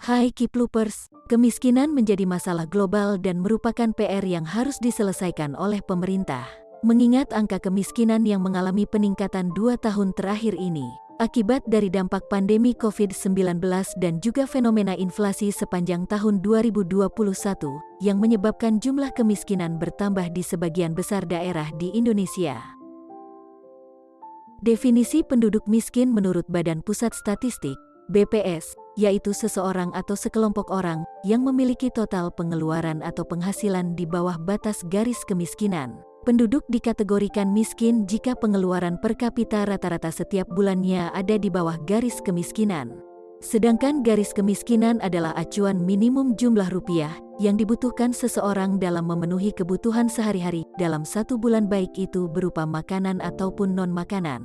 Hai Kiploopers, kemiskinan menjadi masalah global dan merupakan PR yang harus diselesaikan oleh pemerintah. Mengingat angka kemiskinan yang mengalami peningkatan 2 tahun terakhir ini, akibat dari dampak pandemi COVID-19 dan juga fenomena inflasi sepanjang tahun 2021, yang menyebabkan jumlah kemiskinan bertambah di sebagian besar daerah di Indonesia. Definisi penduduk miskin menurut Badan Pusat Statistik, BPS, yaitu seseorang atau sekelompok orang yang memiliki total pengeluaran atau penghasilan di bawah batas garis kemiskinan. Penduduk dikategorikan miskin jika pengeluaran per kapita rata-rata setiap bulannya ada di bawah garis kemiskinan. Sedangkan garis kemiskinan adalah acuan minimum jumlah rupiah yang dibutuhkan seseorang dalam memenuhi kebutuhan sehari-hari dalam satu bulan, baik itu berupa makanan ataupun non-makanan.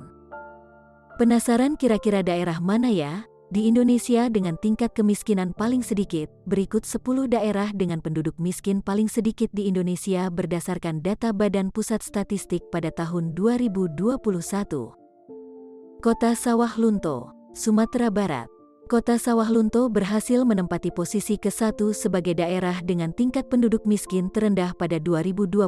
Penasaran kira-kira daerah mana ya di Indonesia dengan tingkat kemiskinan paling sedikit? Berikut 10 daerah dengan penduduk miskin paling sedikit di Indonesia berdasarkan data Badan Pusat Statistik pada tahun 2021. Kota Sawah Lunto, Sumatera Barat. Kota Sawah Lunto berhasil menempati posisi ke-1 sebagai daerah dengan tingkat penduduk miskin terendah pada 2021,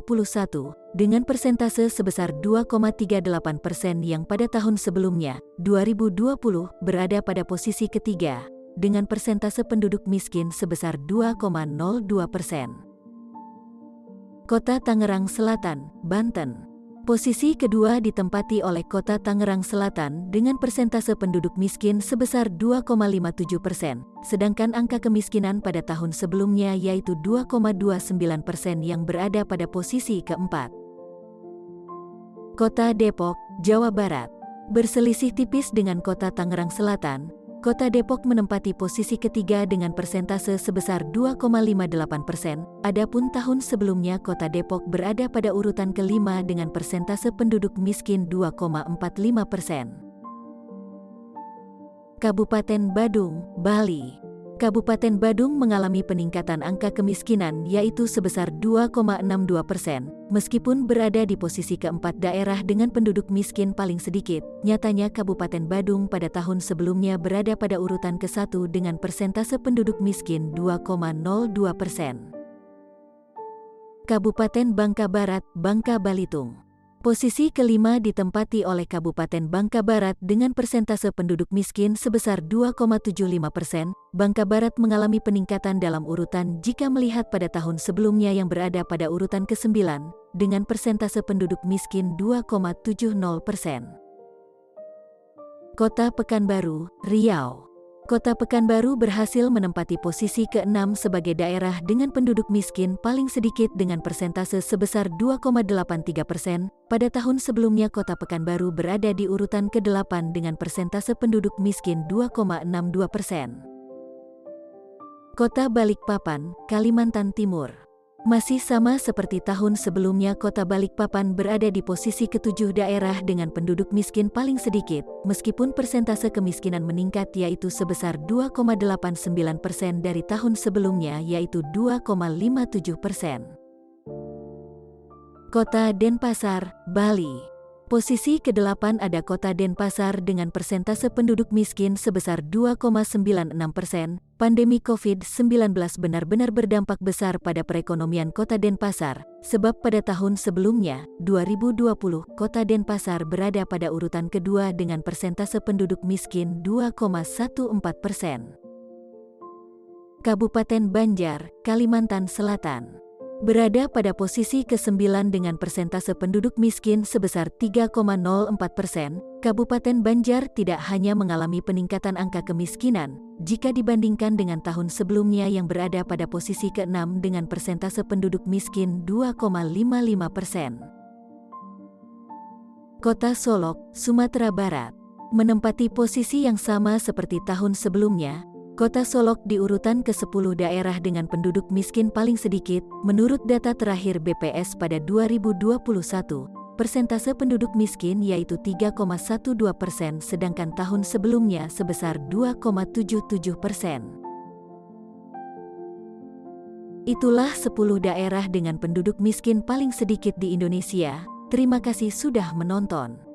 dengan persentase sebesar 2,38% yang pada tahun sebelumnya, 2020, berada pada posisi ketiga, dengan persentase penduduk miskin sebesar 2,02%. Kota Tangerang Selatan, Banten. Posisi kedua ditempati oleh Kota Tangerang Selatan dengan persentase penduduk miskin sebesar 2,57%, sedangkan angka kemiskinan pada tahun sebelumnya yaitu 2,29% yang berada pada posisi keempat. Kota Depok, Jawa Barat. Berselisih tipis dengan Kota Tangerang Selatan, Kota Depok menempati posisi ketiga dengan persentase sebesar 2,58%, adapun tahun sebelumnya Kota Depok berada pada urutan kelima dengan persentase penduduk miskin 2,45%. Kabupaten Badung, Bali. Kabupaten Badung mengalami peningkatan angka kemiskinan yaitu sebesar 2,62%, meskipun berada di posisi keempat daerah dengan penduduk miskin paling sedikit. Nyatanya Kabupaten Badung pada tahun sebelumnya berada pada urutan ke-1 dengan persentase penduduk miskin 2,02%. Kabupaten Bangka Barat, Bangka Belitung. Posisi kelima ditempati oleh Kabupaten Bangka Barat dengan persentase penduduk miskin sebesar 2,75%. Bangka Barat mengalami peningkatan dalam urutan jika melihat pada tahun sebelumnya yang berada pada urutan ke-9, dengan persentase penduduk miskin 2,70%. Kota Pekanbaru, Riau. Kota Pekanbaru berhasil menempati posisi ke-6 sebagai daerah dengan penduduk miskin paling sedikit dengan persentase sebesar 2,83%. Pada tahun sebelumnya Kota Pekanbaru berada di urutan ke-8 dengan persentase penduduk miskin 2,62%. Kota Balikpapan, Kalimantan Timur. Masih sama seperti tahun sebelumnya, Kota Balikpapan berada di posisi ke-7 daerah dengan penduduk miskin paling sedikit, meskipun persentase kemiskinan meningkat yaitu sebesar 2,89% dari tahun sebelumnya yaitu 2,57%. Kota Denpasar, Bali. Posisi ke-8 ada Kota Denpasar dengan persentase penduduk miskin sebesar 2,96%. Pandemi COVID-19 benar-benar berdampak besar pada perekonomian Kota Denpasar, sebab pada tahun sebelumnya, 2020, Kota Denpasar berada pada urutan kedua dengan persentase penduduk miskin 2,14%. Kabupaten Banjar, Kalimantan Selatan. Berada pada posisi ke-9 dengan persentase penduduk miskin sebesar 3,04%, Kabupaten Banjar tidak hanya mengalami peningkatan angka kemiskinan, jika dibandingkan dengan tahun sebelumnya yang berada pada posisi ke-6 dengan persentase penduduk miskin 2,55%. Kota Solok, Sumatera Barat. Menempati posisi yang sama seperti tahun sebelumnya, Kota Solok di urutan ke-10 daerah dengan penduduk miskin paling sedikit. Menurut data terakhir BPS pada 2021, persentase penduduk miskin yaitu 3,12%, sedangkan tahun sebelumnya sebesar 2,77%. Itulah 10 daerah dengan penduduk miskin paling sedikit di Indonesia. Terima kasih sudah menonton.